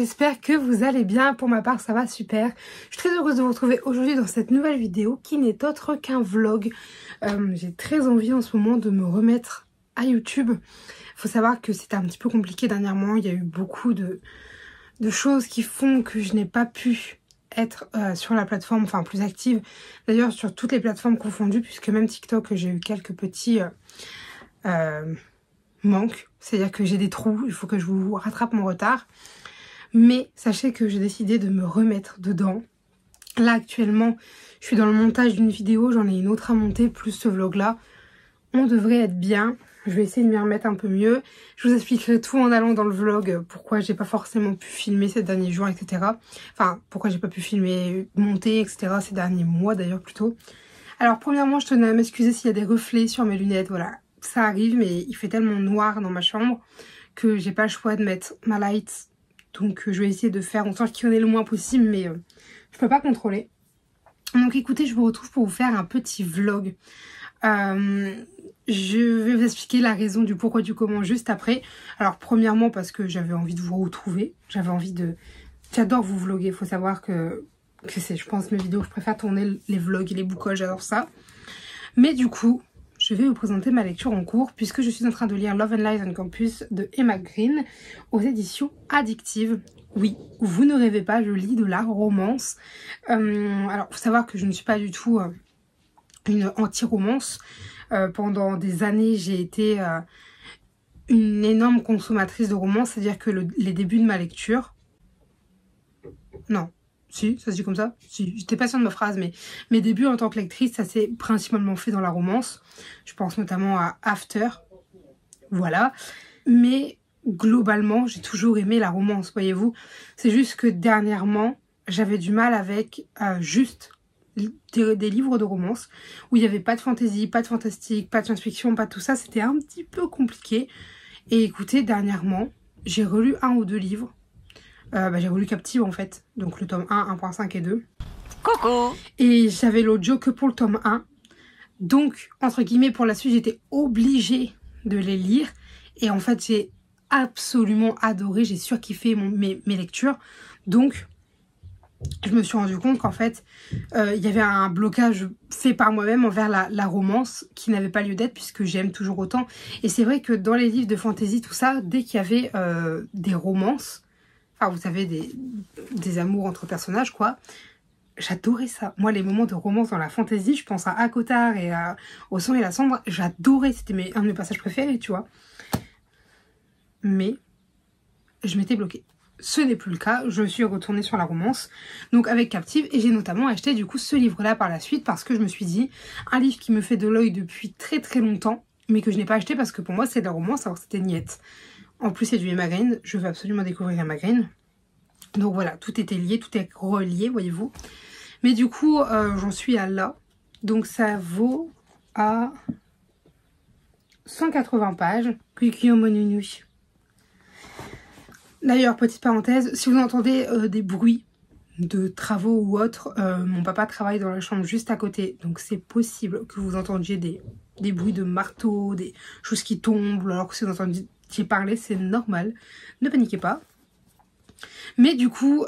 j'espère que vous allez bien. Pour ma part ça va super. Je suis très heureuse de vous retrouver aujourd'hui dans cette nouvelle vidéo qui n'est autre qu'un vlog. J'ai très envie en ce moment de me remettre à YouTube. Faut savoir que c'était un petit peu compliqué dernièrement, il y a eu beaucoup de choses qui font que je n'ai pas pu être sur la plateforme, enfin plus active. D'ailleurs sur toutes les plateformes confondues, puisque même TikTok j'ai eu quelques petits manques. C'est-à-dire que j'ai des trous, il faut que je vous rattrape mon retard. Mais sachez que j'ai décidé de me remettre dedans. Là actuellement, je suis dans le montage d'une vidéo, j'en ai une autre à monter, plus ce vlog là. On devrait être bien. Je vais essayer de m'y remettre un peu mieux. Je vous expliquerai tout en allant dans le vlog, pourquoi j'ai pas forcément pu filmer ces derniers jours, etc. Enfin, pourquoi j'ai pas pu filmer, monter, etc. ces derniers mois d'ailleurs plutôt. Alors premièrement, je tenais à m'excuser s'il y a des reflets sur mes lunettes, voilà. Ça arrive, mais il fait tellement noir dans ma chambre que j'ai pas le choix de mettre ma light. Donc je vais essayer de faire en sorte qu'il y en ait le moins possible, mais je peux pas contrôler. Donc écoutez, je vous retrouve pour vous faire un petit vlog. Je vais vous expliquer la raison du pourquoi du comment juste après. Alors premièrement parce que j'avais envie de vous retrouver. J'avais envie de... J'adore vous vlogger, il faut savoir que c'est, je pense, mes vidéos que je préfère tourner, les vlogs et les boucoles, j'adore ça. Mais du coup, je vais vous présenter ma lecture en cours puisque je suis en train de lire Love and Lies on Campus de Emma Green aux éditions Addictive. Oui, vous ne rêvez pas, je lis de la romance. Alors, il faut savoir que je ne suis pas du tout une anti-romance. Pendant des années, j'ai été une énorme consommatrice de romance, c'est-à-dire que les débuts de ma lecture... Non. Si, ça se dit comme ça. Si, j'étais pas sûre de ma phrase, mais mes débuts en tant que lectrice, ça s'est principalement fait dans la romance. Je pense notamment à After. Voilà. Mais globalement, j'ai toujours aimé la romance, voyez-vous. C'est juste que dernièrement, j'avais du mal avec juste des livres de romance où il n'y avait pas de fantasy, pas de fantastique, pas de science-fiction, pas de tout ça. C'était un petit peu compliqué. Et écoutez, dernièrement, j'ai relu un ou deux livres. J'ai relu Captive en fait, donc le tome 1, 1.5 et 2. Coucou. Et j'avais l'audio que pour le tome 1. Donc, entre guillemets, pour la suite, j'étais obligée de les lire. Et en fait, j'ai absolument adoré, j'ai surkiffé mes lectures. Donc, je me suis rendu compte qu'en fait, il y avait un blocage fait par moi-même envers la romance qui n'avait pas lieu d'être puisque j'aime toujours autant. Et c'est vrai que dans les livres de fantasy, tout ça, dès qu'il y avait des romances, enfin, vous savez, des amours entre personnages, quoi. J'adorais ça. Moi, les moments de romance dans la fantasy, je pense à ACOTAR et Au sang et la cendre. J'adorais. C'était un de mes passages préférés, tu vois. Mais je m'étais bloquée. Ce n'est plus le cas. Je suis retournée sur la romance. Donc, avec Captive. Et j'ai notamment acheté, du coup, ce livre-là par la suite. Parce que je me suis dit, un livre qui me fait de l'œil depuis très très longtemps. Mais que je n'ai pas acheté parce que pour moi, c'est de la romance. Alors, c'était niette. En plus, c'est du Emma Green. Je veux absolument découvrir Emma Green. Donc voilà, tout était lié, tout est relié, voyez-vous. Mais du coup, j'en suis à là. Donc ça vaut à 180 pages. D'ailleurs, petite parenthèse, si vous entendez des bruits de travaux ou autres, mon papa travaille dans la chambre juste à côté. Donc c'est possible que vous entendiez des bruits de marteau, des choses qui tombent. Alors que si vous entendiez parler, c'est normal. Ne paniquez pas. Mais du coup,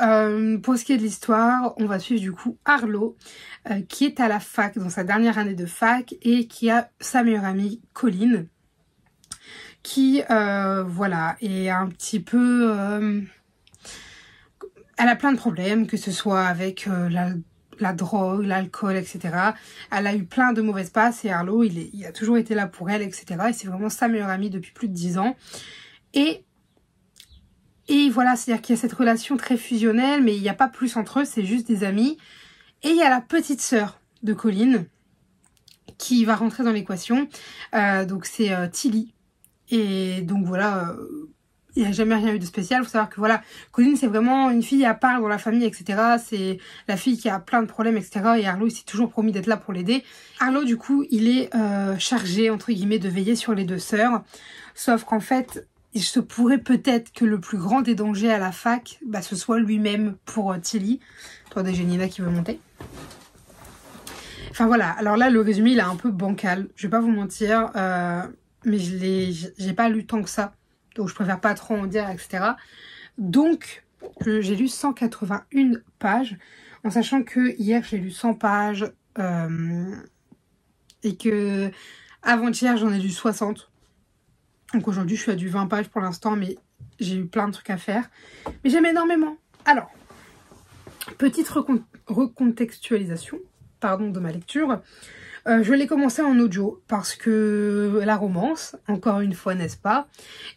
pour ce qui est de l'histoire, on va suivre du coup Harlow, qui est à la fac, dans sa dernière année de fac, et qui a sa meilleure amie Colleen, qui, voilà, est un petit peu... elle a plein de problèmes, que ce soit avec la drogue, l'alcool, etc. Elle a eu plein de mauvaises passes, et Harlow, il a toujours été là pour elle, etc. Et c'est vraiment sa meilleure amie depuis plus de 10 ans. Et voilà, c'est-à-dire qu'il y a cette relation très fusionnelle, mais il n'y a pas plus entre eux, c'est juste des amis. Et il y a la petite sœur de Colleen qui va rentrer dans l'équation. Donc c'est Tilly. Et donc voilà, il n'y a jamais rien eu de spécial. Il faut savoir que voilà, Colleen c'est vraiment une fille à part dans la famille, etc. C'est la fille qui a plein de problèmes, etc. Et Harlow il s'est toujours promis d'être là pour l'aider. Harlow du coup, il est chargé, entre guillemets, de veiller sur les deux sœurs. Sauf qu'en fait... il se pourrait peut-être que le plus grand des dangers à la fac, ce soit lui-même pour Tilly. Attendez, j'ai Nina qui veut monter. Enfin voilà, alors là le résumé il est un peu bancal, je vais pas vous mentir, mais j'ai pas lu tant que ça, donc je préfère pas trop en dire, etc. Donc J'ai lu 181 pages, en sachant que hier j'ai lu 100 pages et que avant-hier j'en ai lu 60. Donc aujourd'hui je suis à du 20 pages pour l'instant, mais j'ai eu plein de trucs à faire. Mais j'aime énormément. Alors, petite recontextualisation, pardon, de ma lecture. Je l'ai commencé en audio parce que la romance, encore une fois, n'est-ce pas?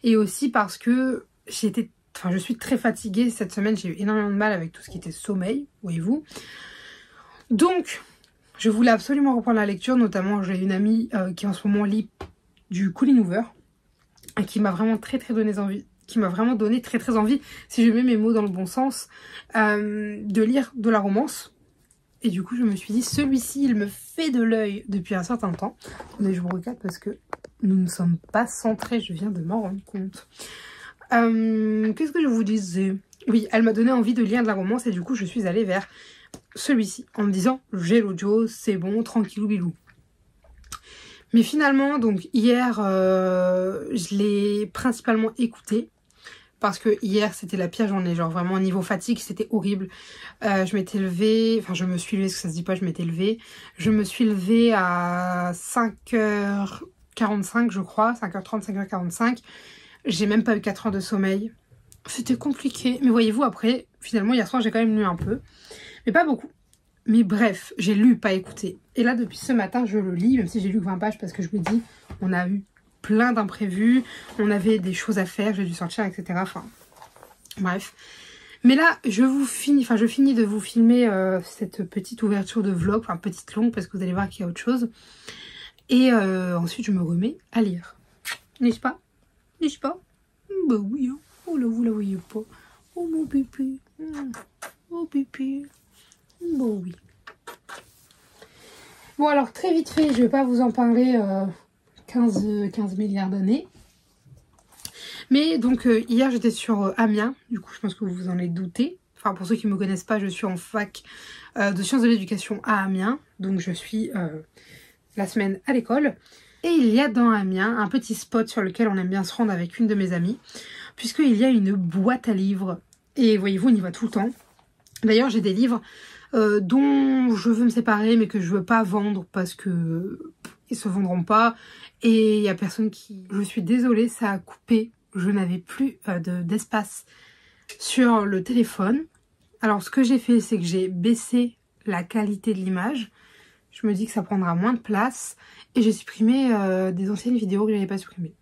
Et aussi parce que je suis très fatiguée cette semaine, j'ai eu énormément de mal avec tout ce qui était sommeil, voyez-vous. Donc, je voulais absolument reprendre la lecture, notamment j'ai une amie qui en ce moment lit du Colleen Hoover et qui m'a vraiment donné envie, si je mets mes mots dans le bon sens, de lire de la romance. Et du coup, je me suis dit, celui-ci, il me fait de l'œil depuis un certain temps. Attendez, je vous regarde parce que nous ne sommes pas centrés, je viens de m'en rendre compte. Qu'est-ce que je vous disais? Oui, elle m'a donné envie de lire de la romance et du coup, je suis allée vers celui-ci en me disant, j'ai l'audio, c'est bon, tranquillou bilou. Mais finalement, donc hier, je l'ai principalement écouté. Parce que hier c'était la pire journée, genre vraiment niveau fatigue c'était horrible. Je m'étais levée, enfin je me suis levée, parce que ça se dit pas, je m'étais levée. Je me suis levée à 5h45 je crois, 5h30, 5h45. J'ai même pas eu 4 heures de sommeil. C'était compliqué, mais voyez-vous après, finalement hier soir j'ai quand même lu un peu. Mais pas beaucoup. Mais bref, j'ai lu, pas écouté. Et là depuis ce matin je le lis, même si j'ai lu que 20 pages parce que je me dis, on a eu plein d'imprévus, on avait des choses à faire, j'ai dû sortir, etc. Enfin, bref. Mais là, je finis de vous filmer cette petite ouverture de vlog, enfin petite longue, parce que vous allez voir qu'il y a autre chose. Et ensuite, je me remets à lire. N'est-ce pas? N'est-ce pas? Bah oui, hein. Oh là, vous la voyez pas. Oh mon pipi. Oh pipi. Bah oui. Bon alors, très vite fait, je vais pas vous en parler... 15 milliards d'années. Mais donc hier j'étais sur Amiens, du coup je pense que vous vous en êtes douté. Enfin pour ceux qui ne me connaissent pas, je suis en fac de sciences de l'éducation à Amiens. Donc je suis la semaine à l'école. Et il y a dans Amiens un petit spot sur lequel on aime bien se rendre avec une de mes amies. Puisqu'il y a une boîte à livres. Et voyez-vous, on y va tout le temps. D'ailleurs j'ai des livres dont je veux me séparer mais que je veux pas vendre parce que ils se vendront pas. Et il y a personne qui... Je suis désolée, ça a coupé. Je n'avais plus d'espace sur le téléphone. Alors ce que j'ai fait, c'est que j'ai baissé la qualité de l'image. Je me dis que ça prendra moins de place. Et j'ai supprimé des anciennes vidéos que je n'avais pas supprimées.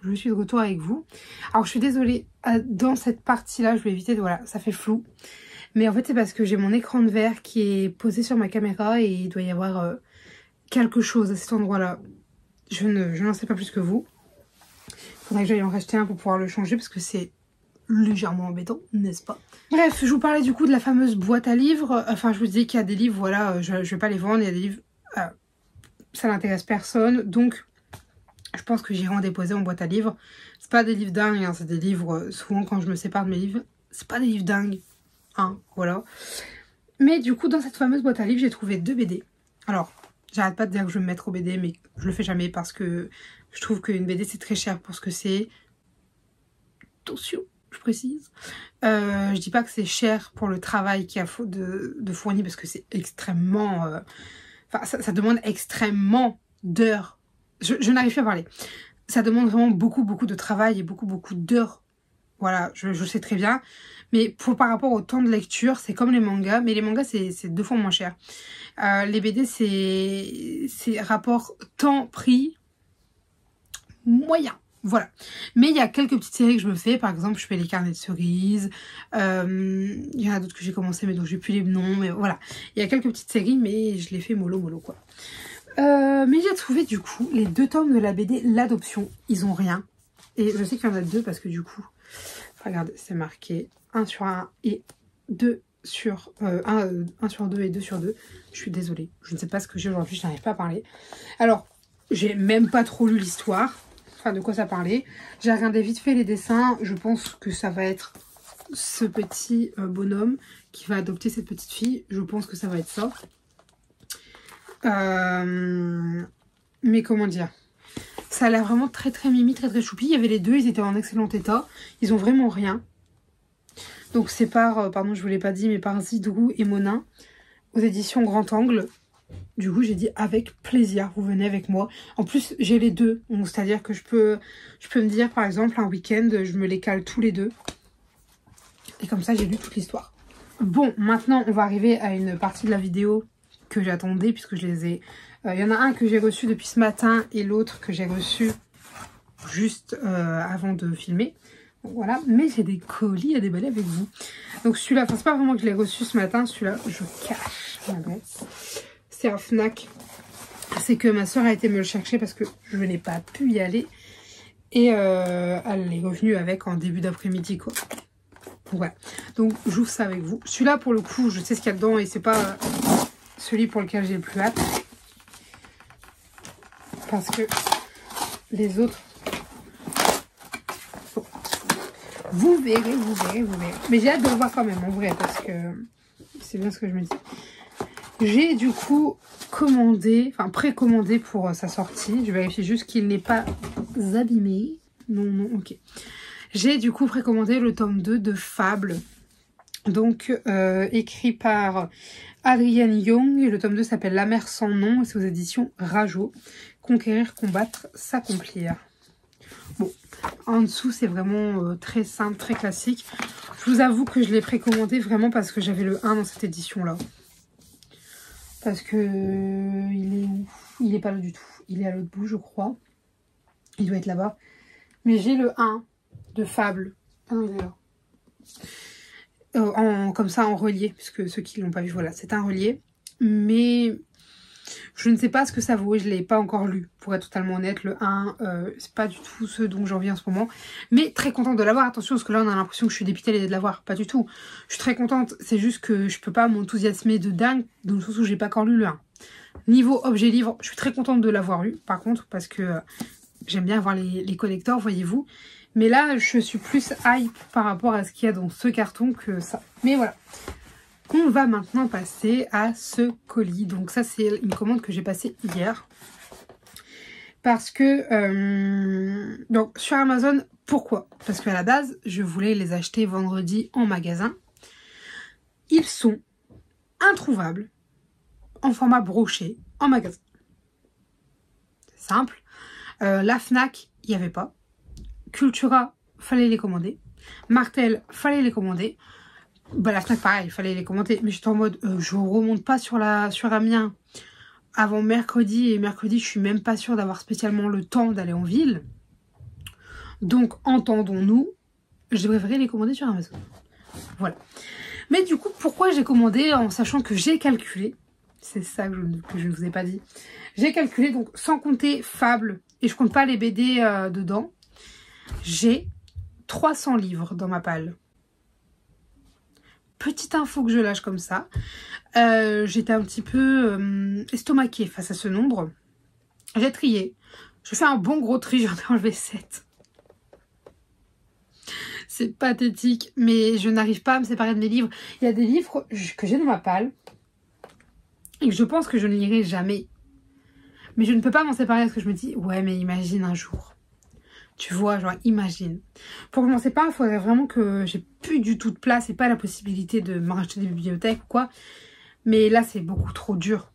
Je suis de retour avec vous. Alors je suis désolée, dans cette partie-là, je vais éviter de... Voilà, ça fait flou. Mais en fait, c'est parce que j'ai mon écran de verre qui est posé sur ma caméra et il doit y avoir quelque chose à cet endroit-là. Je n'en sais pas plus que vous. Il faudrait que j'aille en racheter un pour pouvoir le changer parce que c'est légèrement embêtant, n'est-ce pas? Bref, je vous parlais du coup de la fameuse boîte à livres. Enfin, je vous disais qu'il y a des livres, voilà, je vais pas les vendre. Il y a des livres, ça n'intéresse personne. Donc, je pense que j'irai en déposer en boîte à livres. C'est pas des livres dingues, hein, c'est des livres, souvent quand je me sépare de mes livres, c'est pas des livres dingues. Hein, voilà. Mais du coup, dans cette fameuse boîte à livres, j'ai trouvé 2 BD. Alors... J'arrête pas de dire que je vais me mettre au BD, mais je le fais jamais parce que je trouve qu'une BD c'est très cher pour ce que c'est. Attention, je précise. Je dis pas que c'est cher pour le travail qu'il y a de fournir parce que c'est extrêmement... Enfin, ça demande extrêmement d'heures. Je n'arrive plus à parler. Ça demande vraiment beaucoup de travail et beaucoup d'heures. Voilà, je sais très bien. Mais par rapport au temps de lecture, c'est comme les mangas. Mais les mangas, c'est 2 fois moins cher. Les BD, c'est rapport temps-prix moyen. Voilà. Mais il y a quelques petites séries que je me fais. Par exemple, je fais les carnets de cerises. Il y en a d'autres que j'ai commencé, mais dont j'ai plus les noms. Mais voilà. Il y a quelques petites séries, mais je les fais mollo quoi. Mais j'ai trouvé du coup les 2 tomes de la BD L'Adoption. Ils ont rien. Et je sais qu'il y en a 2 parce que du coup... Regardez, c'est marqué 1 sur 1 et 2 sur 1 sur 2 et 2 sur 2. Je suis désolée, je ne sais pas ce que j'ai aujourd'hui, je n'arrive pas à parler. Alors, j'ai même pas trop lu l'histoire, enfin de quoi ça parlait. J'ai regardé vite fait les dessins, je pense que ça va être ce petit bonhomme qui va adopter cette petite fille. Je pense que ça va être ça. Mais comment dire ? Ça a l'air vraiment très mimi, très choupi. Il y avait les 2, ils étaient en excellent état. Ils ont vraiment rien. Donc c'est par, pardon je vous l'ai pas dit, mais par Zidrou et Monin, aux éditions Grand Angle. Du coup j'ai dit avec plaisir, vous venez avec moi. En plus j'ai les deux, c'est-à-dire que je peux me dire par exemple un week-end, je me les cale tous les deux. Et comme ça j'ai lu toute l'histoire. Bon, maintenant on va arriver à une partie de la vidéo que j'attendais puisque je les ai... Il y en a un que j'ai reçu depuis ce matin et l'autre que j'ai reçu juste avant de filmer. Donc voilà, mais j'ai des colis à déballer avec vous. Donc celui-là, enfin c'est pas vraiment que je l'ai reçu ce matin, celui-là je cache l'adresse. C'est un Fnac. C'est que ma soeur a été me le chercher parce que je n'ai pas pu y aller. Et elle est revenue avec en début d'après-midi quoi. Voilà. Donc j'ouvre ça avec vous. Celui-là pour le coup je sais ce qu'il y a dedans et c'est pas celui pour lequel j'ai le plus hâte. Parce que les autres... Bon. Vous verrez, vous verrez, vous verrez. Mais j'ai hâte de le voir quand même en vrai parce que c'est bien ce que je me dis. J'ai du coup commandé, enfin précommandé pour sa sortie. Je vérifie juste qu'il n'est pas abîmé. Non, non, ok. J'ai du coup précommandé le tome 2 de Fable. Donc écrit par Adrienne Young. Et le tome 2 s'appelle La mer sans nom. C'est aux éditions Rajo. Conquérir, combattre, s'accomplir. Bon, en dessous c'est vraiment très simple, très classique. Je vous avoue que je l'ai précommandé vraiment parce que j'avais le 1 dans cette édition là. Parce que il est pas là du tout. Il est à l'autre bout je crois. Il doit être là-bas. Mais j'ai le 1 de Fable. Ah non, il est là. Comme ça en relié. Puisque ceux qui l'ont pas vu, voilà, c'est un relié. Mais je ne sais pas ce que ça vaut. Je ne l'ai pas encore lu. Pour être totalement honnête, le 1, c'est pas du tout ce dont j'ai envie en ce moment. Mais très contente de l'avoir. Attention, parce que là on a l'impression que je suis dépitée de l'avoir. Pas du tout. Je suis très contente. C'est juste que je peux pas m'enthousiasmer de dingue. Dans le sens où j'ai pas encore lu le 1. Niveau objet livre, je suis très contente de l'avoir eu. Par contre, parce que j'aime bien avoir les collecteurs, voyez-vous. Mais là, je suis plus hype par rapport à ce qu'il y a dans ce carton que ça. Mais voilà. On va maintenant passer à ce colis. Donc ça, c'est une commande que j'ai passée hier. Parce que... donc sur Amazon, pourquoi? Parce qu'à la base, je voulais les acheter vendredi en magasin. Ils sont introuvables en format broché en magasin. C'est simple. La Fnac, il n'y avait pas. Cultura, fallait les commander. Martel, fallait les commander. Bah la Fnac pareil, il fallait les commander. Mais j'étais en mode, je remonte pas sur Amiens avant mercredi. Et mercredi, je suis même pas sûre d'avoir spécialement le temps d'aller en ville. Donc, entendons-nous, j'ai préféré les commander sur Amazon. Voilà. Mais du coup, pourquoi j'ai commandé en sachant que j'ai calculé. C'est ça que je ne vous ai pas dit. J'ai calculé, donc sans compter Fable, et je compte pas les BD dedans, j'ai 300 livres dans ma palle. Petite info que je lâche comme ça. J'étais un petit peu estomaquée face à ce nombre. J'ai trié. Je fais un bon gros tri, j'en ai enlevé 7. C'est pathétique, mais je n'arrive pas à me séparer de mes livres. Il y a des livres que j'ai dans ma palle et que je pense que je ne lirai jamais. Mais je ne peux pas m'en séparer parce que je me dis, ouais, mais imagine un jour. Tu vois, genre, imagine. Pour que je m'en sépare, il faudrait vraiment que j'ai plus du tout de place et pas la possibilité de me racheter des bibliothèques ou quoi. Mais là, c'est beaucoup trop dur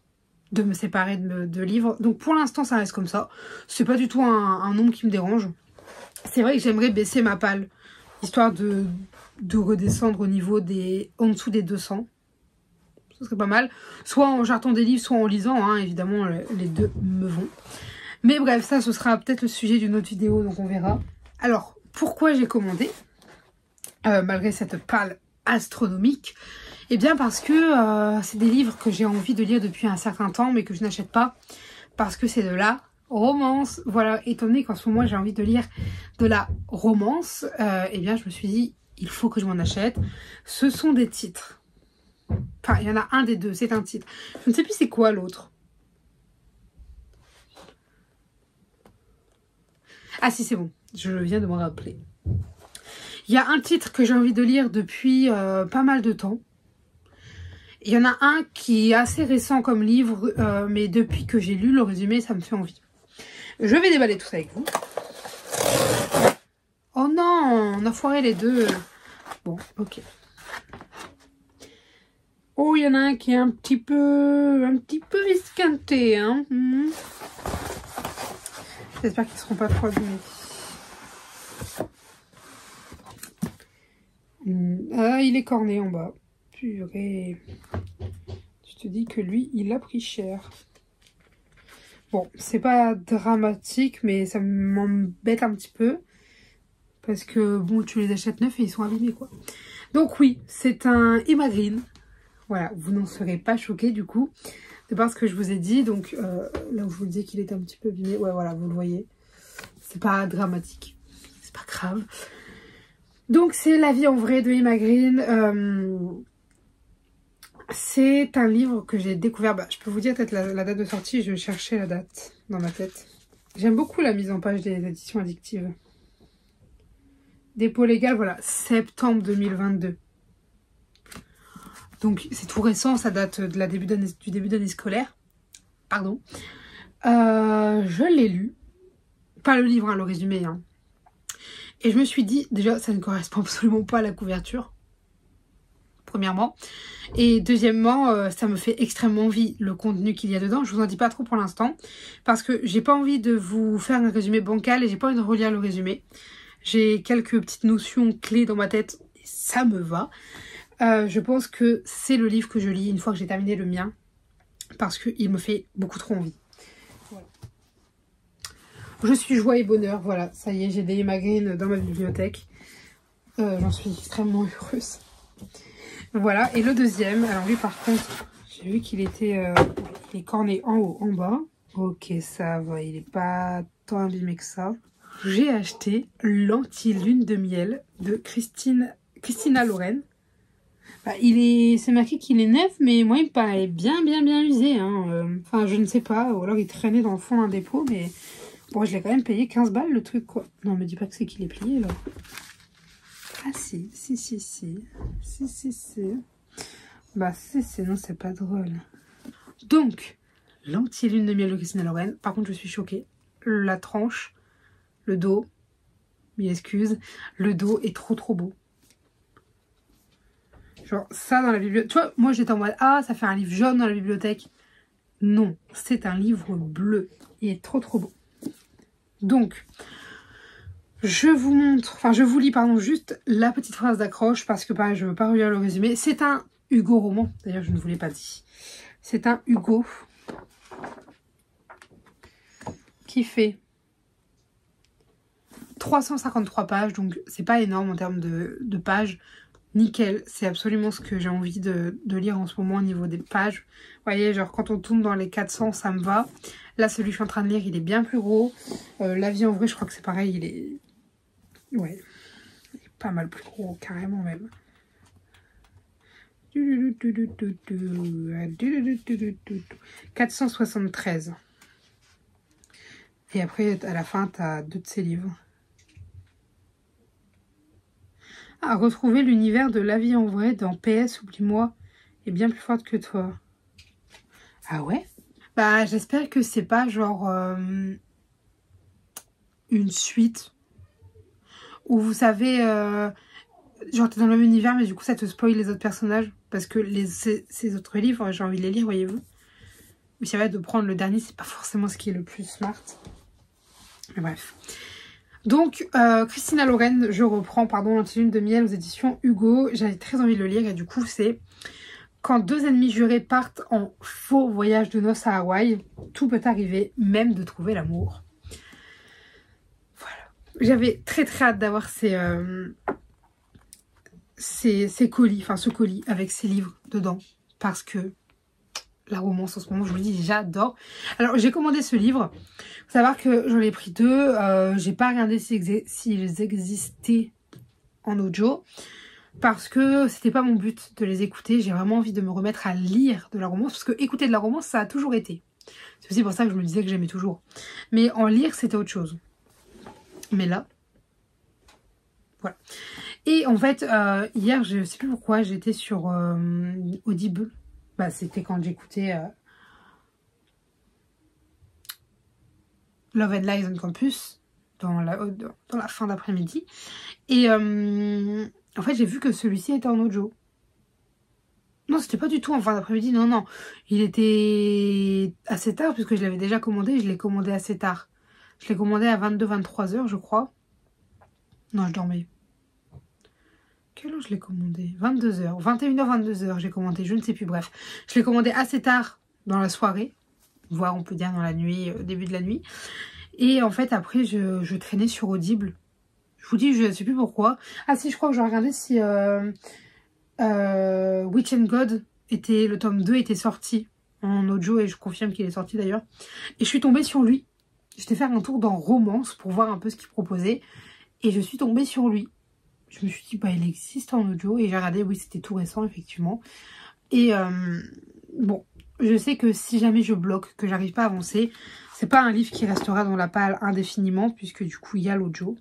de me séparer de livres. Donc pour l'instant, ça reste comme ça. C'est pas du tout un nombre qui me dérange. C'est vrai que j'aimerais baisser ma palle, histoire de redescendre au niveau en dessous des 200. Ce serait pas mal. Soit en jartant des livres, soit en lisant. Hein. Évidemment, les deux me vont. Mais bref, ça, ce sera peut-être le sujet d'une autre vidéo, donc on verra. Alors, pourquoi j'ai commandé, malgré cette palle astronomique? Eh bien, parce que c'est des livres que j'ai envie de lire depuis un certain temps, mais que je n'achète pas, parce que c'est de la romance. Voilà, étant donné qu'en ce moment, j'ai envie de lire de la romance, eh bien, je me suis dit, il faut que je m'en achète. Ce sont des titres. Enfin, il y en a un des deux, c'est un titre. Je ne sais plus c'est quoi l'autre. Ah si, c'est bon, je viens de me rappeler. Il y a un titre que j'ai envie de lire depuis pas mal de temps. Il y en a un qui est assez récent comme livre, mais depuis que j'ai lu le résumé, ça me fait envie. Je vais déballer tout ça avec vous. Oh non, on a foiré les deux. Bon, ok. Oh, il y en a un qui est un petit peu esquinté, hein. J'espère qu'ils ne seront pas trop abîmés. Ah, il est corné en bas. Purée. Tu te dis que lui, il a pris cher. Bon, c'est pas dramatique, mais ça m'embête un petit peu. Parce que, bon, tu les achètes neufs et ils sont abîmés, quoi. Donc oui, c'est un Emma Green. Voilà, vous n'en serez pas choqués, du coup. De par ce que je vous ai dit. Donc, là où je vous disais qu'il était un petit peu abîmé. Ouais, voilà, vous le voyez. C'est pas dramatique. C'est pas grave. Donc, c'est La vie en vrai de Emma Green. C'est un livre que j'ai découvert. Bah, je peux vous dire peut-être la date de sortie. Je cherchais la date dans ma tête. J'aime beaucoup la mise en page des éditions addictives. Dépôt légal, voilà, septembre 2022. Donc c'est tout récent, ça date de du début d'année scolaire. Pardon. Je l'ai lu. Pas le livre, hein, le résumé. Hein. Et je me suis dit, déjà, ça ne correspond absolument pas à la couverture. Premièrement. Et deuxièmement, ça me fait extrêmement envie, le contenu qu'il y a dedans. Je vous en dis pas trop pour l'instant. Parce que j'ai pas envie de vous faire un résumé bancal et j'ai pas envie de relire le résumé. J'ai quelques petites notions clés dans ma tête et ça me va. Je pense que c'est le livre que je lis une fois que j'ai terminé le mien. Parce qu'il me fait beaucoup trop envie. Voilà. Je suis joie et bonheur. Voilà, ça y est, j'ai des Emma Green dans ma bibliothèque. J'en suis extrêmement heureuse. Voilà, et le deuxième. Alors lui par contre, j'ai vu qu'il était il est corné en haut, en bas. Ok, ça va, il est pas tant abîmé que ça. J'ai acheté l'anti-lune de miel de Christina Lauren. Bah, c'est marqué qu'il est neuf, mais moi il me paraît bien usé. Hein. Enfin, je ne sais pas, ou alors il traînait dans le fond d'un dépôt, mais bon, je l'ai quand même payé 15 balles le truc, quoi. Non, me dis pas que c'est qu'il est plié, là. Ah si. Bah si, non, c'est pas drôle. Donc, l'anti-lune de miel de Christina Lauren. Par contre, je suis choquée. La tranche, le dos, mille excuses, le dos est trop beau. Genre ça dans la bibliothèque. Tu vois, moi j'étais en mode, ah, ça fait un livre jaune dans la bibliothèque. Non, c'est un livre bleu. Il est trop beau. Donc, je vous lis, pardon, juste la petite phrase d'accroche parce que pareil, je ne veux pas relire le résumé. C'est un Hugo roman. D'ailleurs, je ne vous l'ai pas dit. C'est un Hugo qui fait 353 pages, donc c'est pas énorme en termes de pages. Nickel, c'est absolument ce que j'ai envie de lire en ce moment au niveau des pages. Vous voyez, genre quand on tourne dans les 400, ça me va. Là, celui que je suis en train de lire, il est bien plus gros. La vie en vrai, je crois que c'est pareil, il est... Ouais, il est pas mal plus gros, carrément même. 473. Et après, à la fin, tu as 2 de ses livres. Ah, retrouver l'univers de La vie en vrai dans PS, oublie-moi, est bien plus forte que toi. Ah ouais? Bah, j'espère que c'est pas genre une suite où vous savez, genre t'es dans le même univers, mais du coup ça te spoil les autres personnages. Parce que ces autres livres, j'ai envie de les lire, voyez-vous. Mais c'est vrai, de prendre le dernier, c'est pas forcément ce qui est le plus smart. Mais bref. Donc, Christina Lauren, je reprends, pardon, l'anti-lune de miel aux éditions Hugo. J'avais très envie de le lire et du coup, c'est quand 2 ennemis jurés partent en faux voyage de noces à Hawaï, tout peut arriver, même de trouver l'amour. Voilà. J'avais très hâte d'avoir ces colis, enfin ce colis avec ces livres dedans. Parce que la romance en ce moment, je vous le dis, j'adore. Alors, j'ai commandé ce livre. Faut savoir que j'en ai pris 2. J'ai pas regardé s'ils existaient en audio. Parce que c'était pas mon but de les écouter. J'ai vraiment envie de me remettre à lire de la romance. Parce que écouter de la romance, ça a toujours été. C'est aussi pour ça que je me disais que j'aimais toujours. Mais en lire, c'était autre chose. Mais là, voilà. Et en fait, hier, je sais plus pourquoi, j'étais sur Audible. Bah, c'était quand j'écoutais Love and Lies on Campus dans la fin d'après-midi. Et en fait, j'ai vu que celui-ci était en audio. Non, c'était pas du tout en fin d'après-midi, non, non. Il était assez tard, puisque je l'avais déjà commandé, je l'ai commandé assez tard. Je l'ai commandé à 22-23 heures, je crois. Non, je dormais. Quelle heure je l'ai commandé? 22 heures. 21 h, 22 heures, j'ai commandé, je ne sais plus, bref. Je l'ai commandé assez tard dans la soirée, voire on peut dire dans la nuit, début de la nuit. Et en fait, après, je traînais sur Audible. Je vous dis, je ne sais plus pourquoi. Ah si, je crois que j'ai regardé si Witch and God, le tome 2 était sorti en audio, et je confirme qu'il est sorti d'ailleurs. Et je suis tombée sur lui. J'étais faire un tour dans Romance pour voir un peu ce qu'il proposait. Et je suis tombée sur lui. Je me suis dit, bah il existe en audio. Et j'ai regardé, oui, c'était tout récent, effectivement. Et bon, je sais que si jamais je bloque, que j'arrive pas à avancer, c'est pas un livre qui restera dans la palle indéfiniment, puisque du coup, il y a l'audio.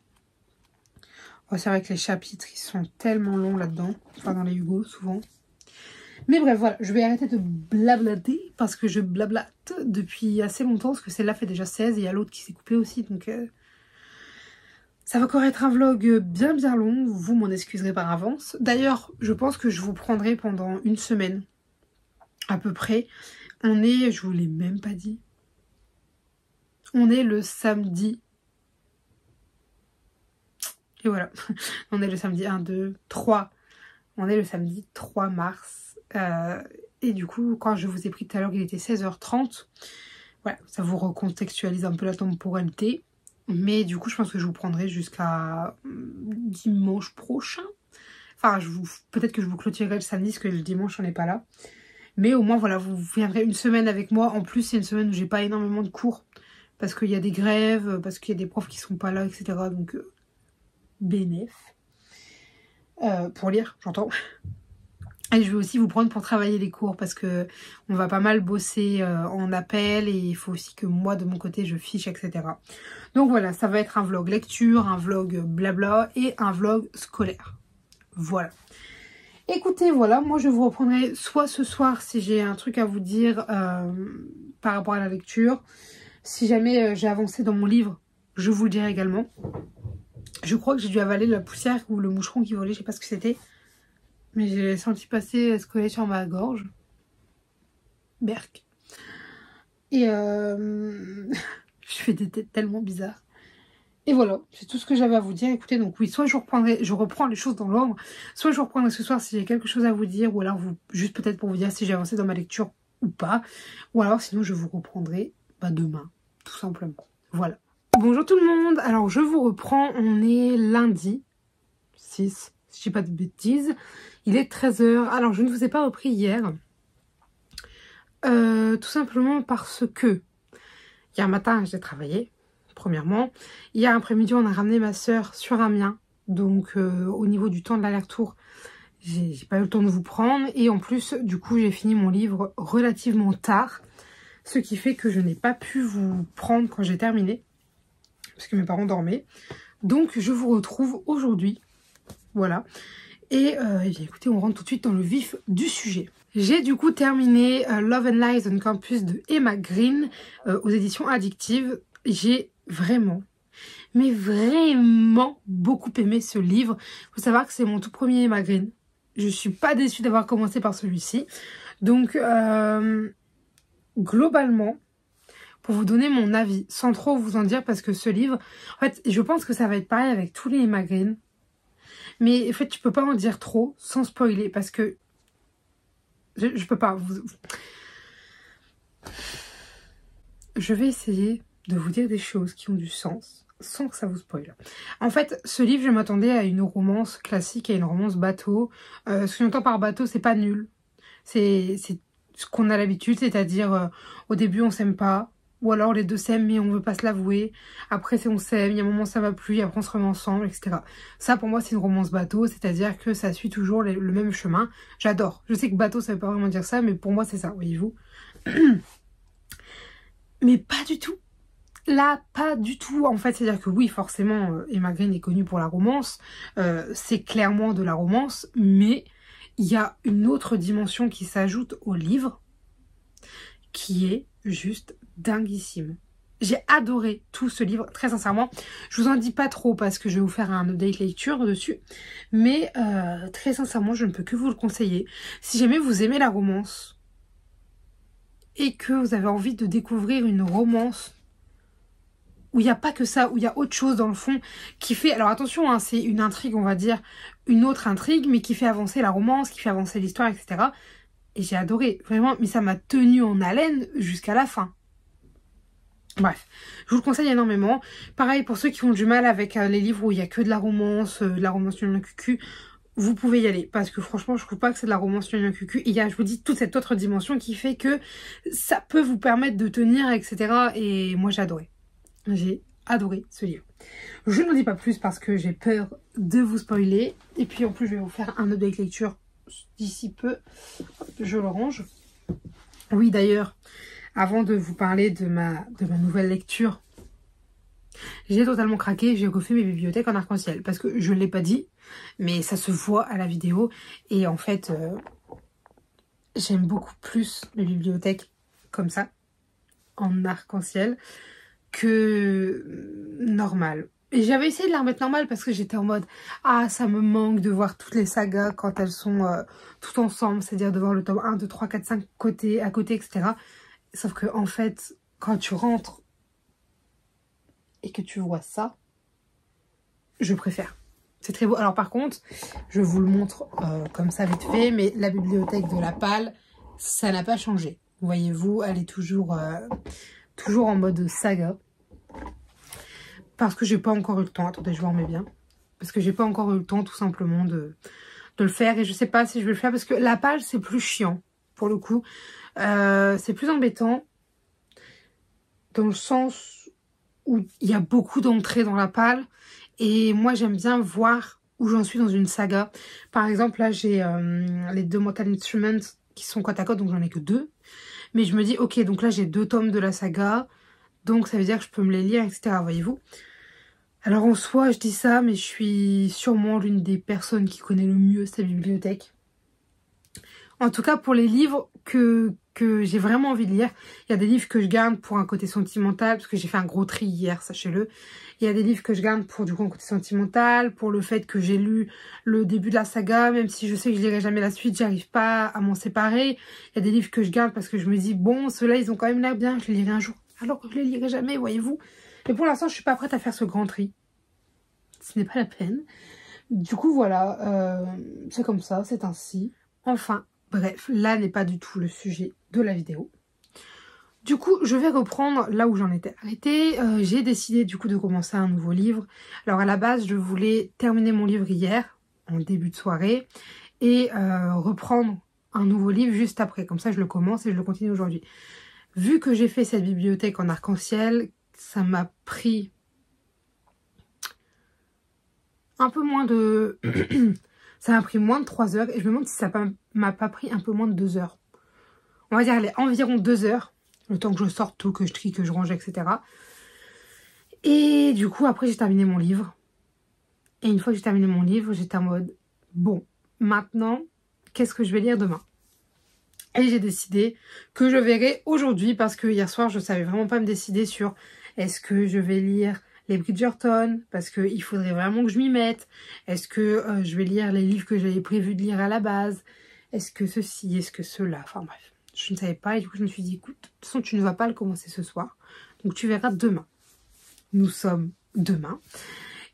Oh, c'est vrai que les chapitres, ils sont tellement longs là-dedans. Enfin, dans les Hugo, souvent. Mais bref, voilà, je vais arrêter de blablater, parce que je blablate depuis assez longtemps, parce que celle-là fait déjà 16, et il y a l'autre qui s'est coupé aussi, donc... Ça va encore être un vlog bien long, vous m'en excuserez par avance. D'ailleurs, je pense que je vous prendrai pendant une semaine, à peu près. On est, je vous l'ai même pas dit, on est le samedi. Et voilà, on est le samedi 1, 2, 3. On est le samedi 3 mars. Et du coup, quand je vous ai pris tout à l'heure, il était 16h30. Voilà, ça vous recontextualise un peu la temporalité. Mais du coup, je pense que je vous prendrai jusqu'à dimanche prochain. Enfin, peut-être que je vous clôturerai le samedi, parce que le dimanche, on n'est pas là. Mais au moins, voilà, vous viendrez une semaine avec moi. En plus, c'est une semaine où j'ai pas énormément de cours. Parce qu'il y a des grèves, parce qu'il y a des profs qui sont pas là, etc. Donc, bénéf. Pour lire, j'entends. Et je vais aussi vous prendre pour travailler les cours, parce que on va pas mal bosser en appel, et il faut aussi que moi de mon côté je fiche, etc. Donc voilà, ça va être un vlog lecture, un vlog blabla et un vlog scolaire. Voilà. Écoutez, voilà, moi je vous reprendrai soit ce soir si j'ai un truc à vous dire par rapport à la lecture. Si jamais j'ai avancé dans mon livre, je vous le dirai également. Je crois que j'ai dû avaler la poussière ou le moucheron qui volait, je sais pas ce que c'était. Mais j'ai senti passer se coller sur ma gorge. Berk. Et je fais des têtes tellement bizarres. Et voilà, c'est tout ce que j'avais à vous dire. Écoutez, donc oui, soit je reprends les choses dans l'ordre, soit je reprendrai ce soir si j'ai quelque chose à vous dire, ou alors juste peut-être pour vous dire si j'ai avancé dans ma lecture ou pas. Ou alors sinon je vous reprendrai demain, tout simplement. Voilà. Bonjour tout le monde, alors je vous reprends, on est lundi 6, si je dis pas de bêtises. Il est 13 h. Alors, je ne vous ai pas repris hier. Tout simplement parce que hier matin, j'ai travaillé, premièrement. Hier après-midi, on a ramené ma soeur sur Amiens. Donc, au niveau du temps de l'aller-retour, j'ai pas eu le temps de vous prendre. Et en plus, du coup, j'ai fini mon livre relativement tard. Ce qui fait que je n'ai pas pu vous prendre quand j'ai terminé. Parce que mes parents dormaient. Donc, je vous retrouve aujourd'hui. Voilà. Et bien, écoutez, on rentre tout de suite dans le vif du sujet. J'ai du coup terminé Love and Lies on Campus de Emma Green aux éditions Addictive. J'ai vraiment, mais vraiment beaucoup aimé ce livre. Il faut savoir que c'est mon tout premier Emma Green. Je suis pas déçue d'avoir commencé par celui-ci. Donc, globalement, pour vous donner mon avis, sans trop vous en dire, parce que ce livre, en fait, je pense que ça va être pareil avec tous les Emma Green. Mais en fait, tu peux pas en dire trop sans spoiler, parce que je peux pas. Je vais essayer de vous dire des choses qui ont du sens sans que ça vous spoile. En fait, ce livre, je m'attendais à une romance classique, à une romance bateau. Ce que j'entends par bateau, c'est pas nul. C'est ce qu'on a l'habitude, c'est-à-dire au début on s'aime pas. Ou alors les deux s'aiment mais on veut pas se l'avouer. Après on s'aime, il y a un moment ça va plus, et après on se remet ensemble, etc. Ça pour moi c'est une romance bateau, c'est-à-dire que ça suit toujours le même chemin. J'adore. Je sais que bateau ça veut pas vraiment dire ça, mais pour moi c'est ça, voyez-vous. Mais pas du tout. Là, pas du tout. En fait, c'est-à-dire que oui, forcément, Emma Green est connue pour la romance. C'est clairement de la romance, mais il y a une autre dimension qui s'ajoute au livre, qui est juste dinguissime. J'ai adoré tout ce livre, très sincèrement. Je vous en dis pas trop parce que je vais vous faire un update lecture dessus. Mais très sincèrement, je ne peux que vous le conseiller. Si jamais vous aimez la romance et que vous avez envie de découvrir une romance où il n'y a pas que ça, où il y a autre chose dans le fond qui fait... Alors attention, hein, c'est une intrigue, on va dire, une autre intrigue, mais qui fait avancer la romance, qui fait avancer l'histoire, etc. Et j'ai adoré, vraiment, mais ça m'a tenu en haleine jusqu'à la fin. Bref, je vous le conseille énormément. Pareil, pour ceux qui ont du mal avec les livres où il n'y a que de la romance non cucu, vous pouvez y aller. Parce que franchement, je trouve pas que c'est de la romance non cucu. Et il y a, je vous dis, toute cette autre dimension qui fait que ça peut vous permettre de tenir, etc. Et moi, j'ai adoré. J'ai adoré ce livre. Je n'en dis pas plus parce que j'ai peur de vous spoiler. Et puis en plus, je vais vous faire un update lecture d'ici peu. Je le range. Oui, d'ailleurs... Avant de vous parler de ma nouvelle lecture, j'ai totalement craqué, j'ai refait mes bibliothèques en arc-en-ciel. Parce que je ne l'ai pas dit, mais ça se voit à la vidéo. Et en fait, j'aime beaucoup plus mes bibliothèques comme ça, en arc-en-ciel, que normal. Et j'avais essayé de la remettre normale parce que j'étais en mode « Ah, ça me manque de voir toutes les sagas quand elles sont toutes ensemble. » C'est-à-dire de voir le tome 1, 2, 3, 4, 5 côté à côté, etc. Sauf que en fait, quand tu rentres et que tu vois ça, je préfère. C'est très beau. Alors par contre, je vous le montre comme ça vite fait, mais la bibliothèque de la Palle, ça n'a pas changé. Voyez-vous, elle est toujours en mode saga. Parce que j'ai pas encore eu le temps. Attendez, je vous remets bien. Parce que j'ai pas encore eu le temps tout simplement de le faire. Et je sais pas si je vais le faire parce que la Palle, c'est plus chiant pour le coup. C'est plus embêtant dans le sens où il y a beaucoup d'entrées dans la Palle et moi j'aime bien voir où j'en suis dans une saga. Par exemple là j'ai les 2 Mortal Instruments qui sont côte à côte, donc j'en ai que 2, mais je me dis ok, donc là j'ai 2 tomes de la saga, donc ça veut dire que je peux me les lire, etc. Voyez-vous. Alors en soi je dis ça, mais je suis sûrement l'une des personnes qui connaît le mieux cette bibliothèque. En tout cas, pour les livres que j'ai vraiment envie de lire, il y a des livres que je garde pour un côté sentimental, parce que j'ai fait un gros tri hier, sachez-le. Il y a des livres que je garde pour du coup un côté sentimental, pour le fait que j'ai lu le début de la saga, même si je sais que je lirai jamais la suite, j'arrive pas à m'en séparer. Il y a des livres que je garde parce que je me dis, bon, ceux-là, ils ont quand même l'air bien, je les lirai un jour, alors que je les lirai jamais, voyez-vous. Et pour l'instant, je suis pas prête à faire ce grand tri. Ce n'est pas la peine. Du coup, voilà, c'est comme ça, c'est ainsi. Enfin... Bref, là n'est pas du tout le sujet de la vidéo. Du coup, je vais reprendre là où j'en étais arrêtée. J'ai décidé du coup de commencer un nouveau livre. Alors à la base, je voulais terminer mon livre hier, en début de soirée, et reprendre un nouveau livre juste après. Comme ça, je le commence et je le continue aujourd'hui. Vu que j'ai fait cette bibliothèque en arc-en-ciel, ça m'a pris un peu moins de... Ça m'a pris moins de 3 heures et je me demande si ça m'a pas pris un peu moins de 2 heures. On va dire allez, environ 2 heures. Le temps que je sorte tout, que je trie, que je range, etc. Et du coup, après, j'ai terminé mon livre. Et une fois que j'ai terminé mon livre, j'étais en mode, bon, maintenant, qu'est-ce que je vais lire demain? Et j'ai décidé que je verrai aujourd'hui parce que hier soir, je savais vraiment pas me décider sur est-ce que je vais lire les Bridgerton, parce qu'il faudrait vraiment que je m'y mette. Est-ce que je vais lire les livres que j'avais prévu de lire à la base? Est-ce que ceci, est-ce que cela? Enfin bref, je ne savais pas et du coup je me suis dit, écoute, de toute façon tu ne vas pas le commencer ce soir, donc tu verras demain. Nous sommes demain.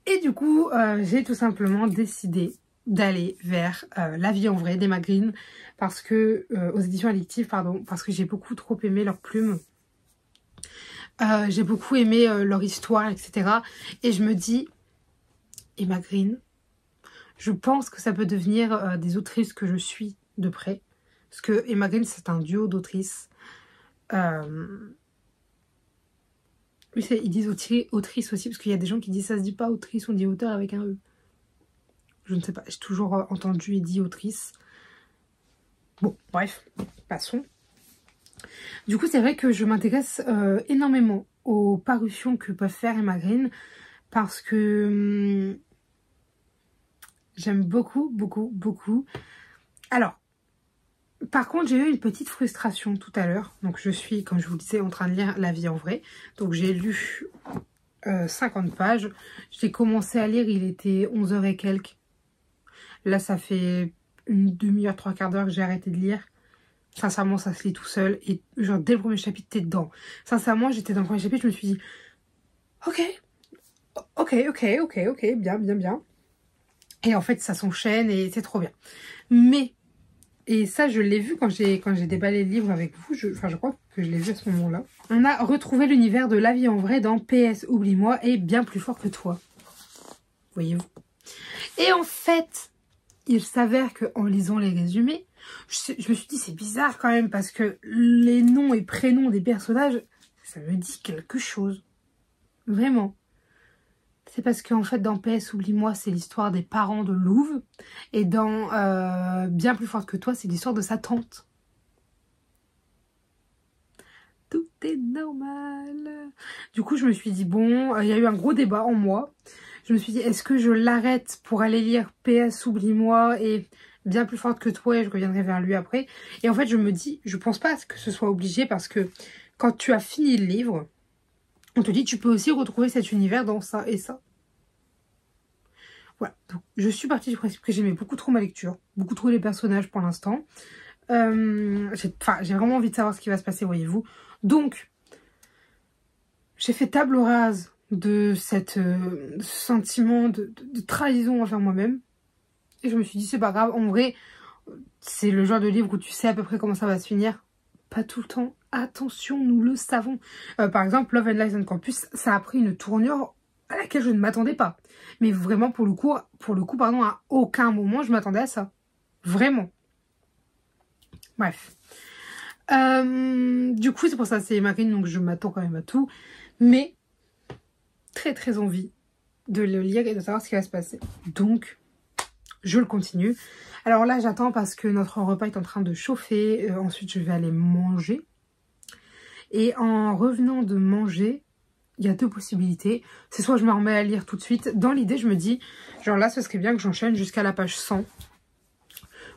Et du coup, j'ai tout simplement décidé d'aller vers La vie en vrai d'Emma Green, parce que, aux éditions addictives, pardon, parce que j'ai beaucoup trop aimé leurs plumes. J'ai beaucoup aimé leur histoire, etc. Et je me dis, Emma Green, je pense que ça peut devenir des autrices que je suis de près. Parce que Emma Green, c'est un duo d'autrices. Oui, ils disent autrice aussi, parce qu'il y a des gens qui disent ça se dit pas autrice, on dit auteur avec un E. Je ne sais pas, j'ai toujours entendu et dit autrice. Bon, bref, passons. Du coup, c'est vrai que je m'intéresse énormément aux parutions que peuvent faire Emma Green parce que j'aime beaucoup, beaucoup, beaucoup. Alors, Par contre, j'ai eu une petite frustration tout à l'heure. Donc je suis, comme je vous le disais, en train de lire La vie en vrai. Donc j'ai lu 50 pages. J'ai commencé à lire, il était 11 h et quelques. Là, ça fait une demi-heure, trois quarts d'heure que j'ai arrêté de lire. Sincèrement, ça se lit tout seul. Et genre, dès le premier chapitre, t'es dedans. Sincèrement, j'étais dans le premier chapitre, je me suis dit, ok, bien, bien, bien. Et en fait, ça s'enchaîne et c'est trop bien. Mais, et ça, je l'ai vu quand j'ai déballé le livre avec vous. Je crois que je l'ai vu à ce moment-là. On a retrouvé l'univers de La vie en vrai dans PS Oublie-moi et Bien plus fort que toi. Voyez-vous. Et en fait, il s'avère qu'en lisant les résumés, je me suis dit c'est bizarre quand même parce que les noms et prénoms des personnages, ça me dit quelque chose. Vraiment. C'est parce qu'en fait dans PS Oublie-moi c'est l'histoire des parents de Louve et dans Bien plus forte que toi c'est l'histoire de sa tante. Tout est normal. Du coup je me suis dit bon, il y a eu un gros débat en moi. Je me suis dit est-ce que je l'arrête pour aller lire PS Oublie-moi et Bien plus forte que toi et je reviendrai vers lui après. Et en fait je me dis, je pense pas que ce soit obligé parce que quand tu as fini le livre, on te dit tu peux aussi retrouver cet univers dans ça et ça. Voilà, donc je suis partie du principe que j'aimais beaucoup trop ma lecture, beaucoup trop les personnages pour l'instant. J'ai vraiment envie de savoir ce qui va se passer, voyez-vous. Donc, j'ai fait table rase de ce sentiment de trahison envers moi-même. Et je me suis dit, c'est pas grave, en vrai, c'est le genre de livre où tu sais à peu près comment ça va se finir. Pas tout le temps. Attention, nous le savons. Par exemple, Love and Lies on Campus, ça a pris une tournure à laquelle je ne m'attendais pas. Mais vraiment, pour le coup, à aucun moment, je m'attendais à ça. Vraiment. Bref. Du coup, c'est pour ça, c'est Marine, donc je m'attends quand même à tout. Mais, très très envie de le lire et de savoir ce qui va se passer. Donc, je le continue. Alors là, j'attends parce que notre repas est en train de chauffer. Ensuite, je vais aller manger. Et en revenant de manger, il y a deux possibilités. C'est soit je me remets à lire tout de suite. Dans l'idée, je me dis, genre là, ce serait bien que j'enchaîne jusqu'à la page 100.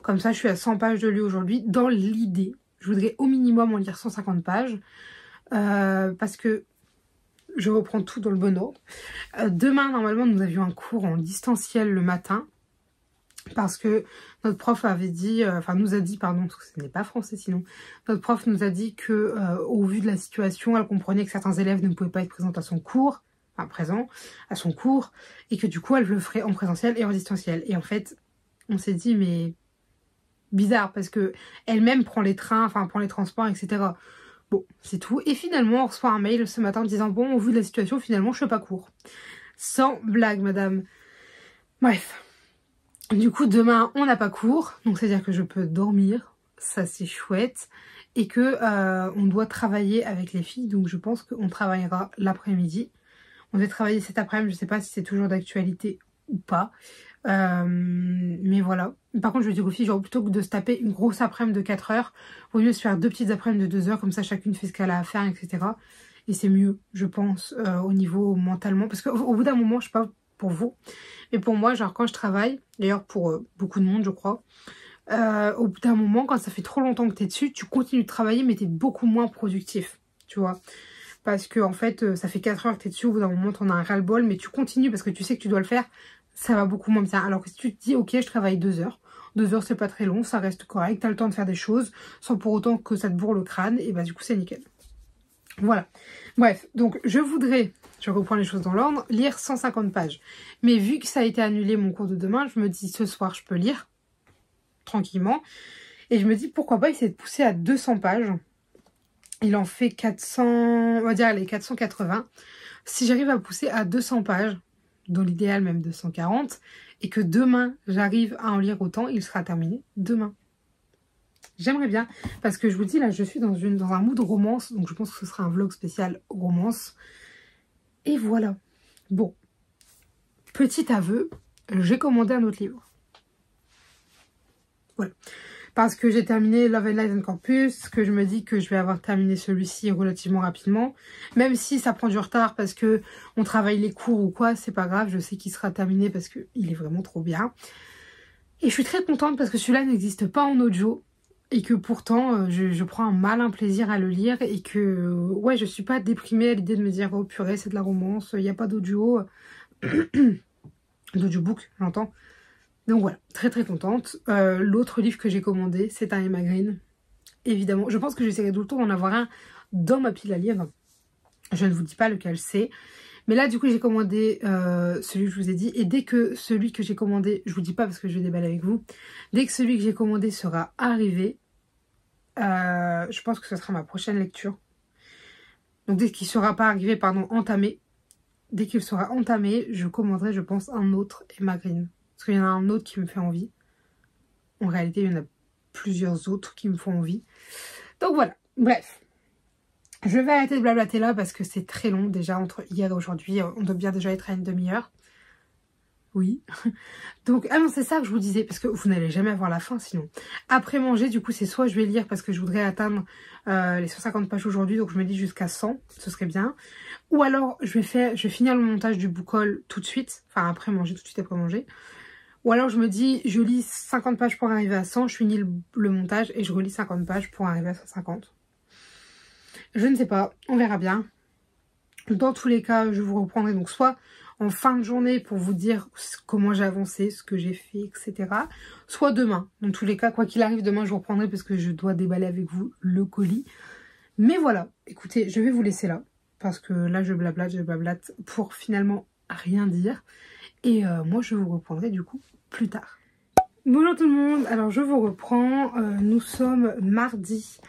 Comme ça, je suis à 100 pages de lu aujourd'hui. Dans l'idée, je voudrais au minimum en lire 150 pages. Parce que je reprends tout dans le bon ordre. Demain, normalement, nous avions un cours en distanciel le matin. Parce que notre prof avait dit, nous a dit, pardon, parce que ce n'est pas français sinon, notre prof nous a dit que au vu de la situation, elle comprenait que certains élèves ne pouvaient pas être présents à son cours, et que du coup elle le ferait en présentiel et en distanciel. Et en fait, on s'est dit, mais bizarre, parce que elle-même prend les trains, prend les transports, etc. Bon, c'est tout. Et finalement, on reçoit un mail ce matin en disant, bon, au vu de la situation, finalement, je fais pas cours. Sans blague, madame. Bref. Du coup, demain, on n'a pas cours, donc c'est-à-dire que je peux dormir, ça c'est chouette, et que on doit travailler avec les filles, donc je pense qu'on travaillera l'après-midi. On devait travailler cet après-midi, je sais pas si c'est toujours d'actualité ou pas, mais voilà. Par contre, je veux dire aux filles, genre plutôt que de se taper une grosse après-midi de 4 heures, vaut mieux se faire 2 petites après-midi de 2 heures, comme ça chacune fait ce qu'elle a à faire, etc. Et c'est mieux, je pense, au niveau mentalement, parce qu'au bout d'un moment, je sais pas pour vous, mais pour moi, genre quand je travaille, d'ailleurs pour beaucoup de monde je crois, au bout d'un moment, quand ça fait trop longtemps que tu es dessus, tu continues de travailler mais tu es beaucoup moins productif, tu vois. Parce que en fait, ça fait 4 heures que tu es dessus, au bout d'un moment tu en as un ras-le-bol, mais tu continues parce que tu sais que tu dois le faire, ça va beaucoup moins bien. Alors que si tu te dis, ok, je travaille 2 heures, 2 heures c'est pas très long, ça reste correct, tu as le temps de faire des choses sans pour autant que ça te bourre le crâne, et bah du coup c'est nickel. Voilà. Bref, donc je voudrais, je reprends les choses dans l'ordre, lire 150 pages. Mais vu que ça a été annulé mon cours de demain, je me dis ce soir je peux lire tranquillement. Et je me dis pourquoi pas essayer de pousser à 200 pages. Il en fait 400, on va dire les 480. Si j'arrive à pousser à 200 pages, dans l'idéal même 240, et que demain j'arrive à en lire autant, il sera terminé demain. J'aimerais bien, parce que je vous dis, là, je suis dans un mood romance, donc je pense que ce sera un vlog spécial romance. Et voilà. Bon, petit aveu, j'ai commandé un autre livre. Voilà. Parce que j'ai terminé Love and Lies on Campus, que je me dis que je vais avoir terminé celui-ci relativement rapidement. Même si ça prend du retard parce que on travaille les cours ou quoi, c'est pas grave, je sais qu'il sera terminé parce qu'il est vraiment trop bien. Et je suis très contente parce que celui-là n'existe pas en audio. Et que pourtant, je prends un malin plaisir à le lire et que, ouais, je suis pas déprimée à l'idée de me dire, oh purée, c'est de la romance, il n'y a pas d'audio, d'audiobook, j'entends. Donc voilà, très très contente. L'autre livre que j'ai commandé, c'est un Emma Green, évidemment. Je pense que j'essaierai tout le temps d'en avoir un dans ma pile à lire. Je ne vous dis pas lequel c'est. Mais là, du coup, j'ai commandé celui que je vous ai dit. Et dès que celui que j'ai commandé, je vous dis pas parce que je vais déballer avec vous, dès que celui que j'ai commandé sera arrivé, je pense que ce sera ma prochaine lecture. Donc dès qu'il ne sera pas arrivé, pardon, entamé, dès qu'il sera entamé, je commanderai, je pense, un autre Emma Green. Parce qu'il y en a un autre qui me fait envie. En réalité, il y en a plusieurs autres qui me font envie. Donc voilà, bref. Je vais arrêter de blablater là parce que c'est très long déjà entre hier et aujourd'hui. On doit bien déjà être à une demi-heure. Oui. Donc, ah non, c'est ça que je vous disais, parce que vous n'allez jamais avoir la fin sinon. Après manger, du coup, c'est soit je vais lire parce que je voudrais atteindre les 150 pages aujourd'hui, donc je me dis jusqu'à 100, ce serait bien. Ou alors, je vais finir le montage du book haul tout de suite, enfin après manger, tout de suite après manger. Ou alors je me dis, je lis 50 pages pour arriver à 100, je finis le montage et je relis 50 pages pour arriver à 150. Je ne sais pas, on verra bien. Dans tous les cas, je vous reprendrai donc soit en fin de journée pour vous dire comment j'ai avancé, ce que j'ai fait, etc. Soit demain. Dans tous les cas, quoi qu'il arrive, demain je vous reprendrai parce que je dois déballer avec vous le colis. Mais voilà, écoutez, je vais vous laisser là. Parce que là, je blablate pour finalement rien dire. Et moi, je vous reprendrai du coup plus tard. Bonjour tout le monde, alors je vous reprends. Nous sommes mardi.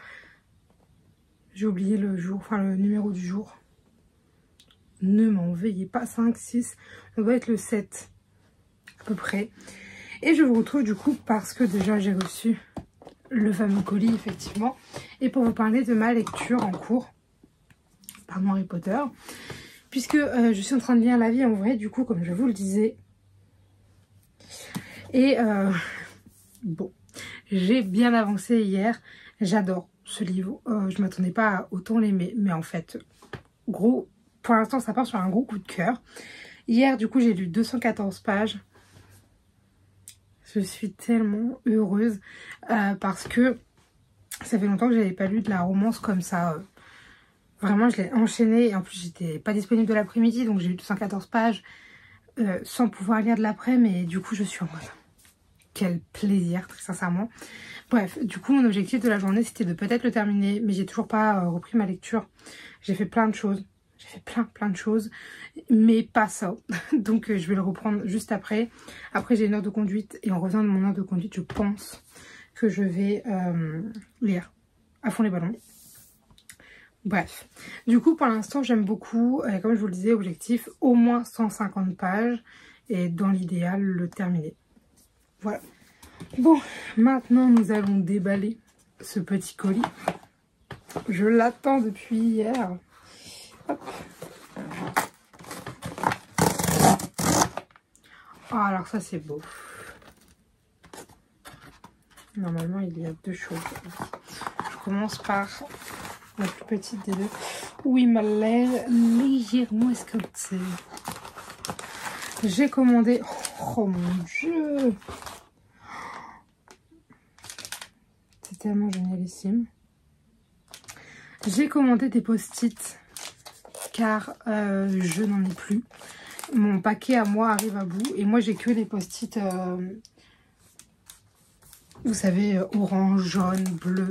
J'ai oublié le jour, enfin le numéro du jour. Ne m'en veuillez pas, 5, 6, on va être le 7 à peu près. Et je vous retrouve du coup parce que déjà j'ai reçu le fameux colis effectivement. Et pour vous parler de ma lecture en cours, pardon Harry Potter. Puisque je suis en train de lire La vie en vrai du coup comme je vous le disais. Et bon, j'ai bien avancé hier, j'adore ce livre. Je m'attendais pas à autant l'aimer, mais en fait, gros... Pour l'instant, ça part sur un gros coup de cœur. Hier, du coup, j'ai lu 214 pages. Je suis tellement heureuse parce que ça fait longtemps que je n'avais pas lu de la romance comme ça. Vraiment, je l'ai enchaînée. Et en plus, j'étais pas disponible de l'après-midi. Donc, j'ai lu 214 pages sans pouvoir lire de l'après. Mais du coup, je suis en mode... Quel plaisir, très sincèrement. Bref, du coup, mon objectif de la journée, c'était de peut-être le terminer. Mais j'ai toujours pas repris ma lecture. J'ai fait plein de choses. J'ai fait plein de choses, mais pas ça. Donc je vais le reprendre juste après. Après j'ai une heure de conduite et en revenant de mon heure de conduite, je pense que je vais lire à fond les ballons. Bref, du coup pour l'instant j'aime beaucoup, comme je vous le disais, objectif au moins 150 pages et dans l'idéal le terminer. Voilà. Bon, maintenant nous allons déballer ce petit colis. Je l'attends depuis hier. Hop. Oh, alors ça c'est beau. Normalement il y a deux choses. Je commence par la plus petite des deux. Où il m'a l'air légèrement esquinté. J'ai commandé... Oh mon dieu! C'est tellement génialissime. J'ai commandé des post-it. Car je n'en ai plus. Mon paquet à moi arrive à bout. Et moi j'ai que des post-it, vous savez, orange, jaune, bleu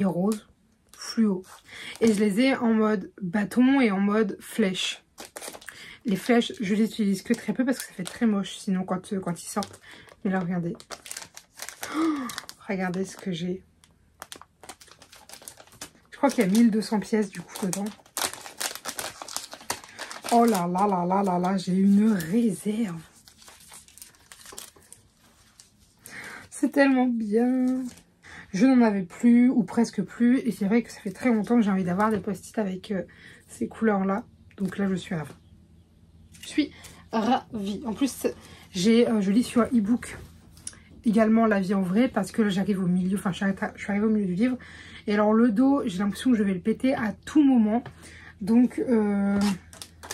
et rose, fluo. Et je les ai en mode bâton et en mode flèche. Les flèches, je les utilise que très peu parce que ça fait très moche. Sinon quand ils sortent. Mais là regardez. Oh, regardez ce que j'ai. Je crois qu'il y a 1200 pièces du coup dedans. Oh là là là là là là, j'ai une réserve. C'est tellement bien. Je n'en avais plus ou presque plus. Et c'est vrai que ça fait très longtemps que j'ai envie d'avoir des post-it avec ces couleurs-là. Donc là, je suis ravie. Je suis ravie. En plus, je lis sur e-book également La vie en vrai parce que là, j'arrive au milieu. Enfin, je suis arrivée au milieu du livre. Et alors, le dos, j'ai l'impression que je vais le péter à tout moment. Donc...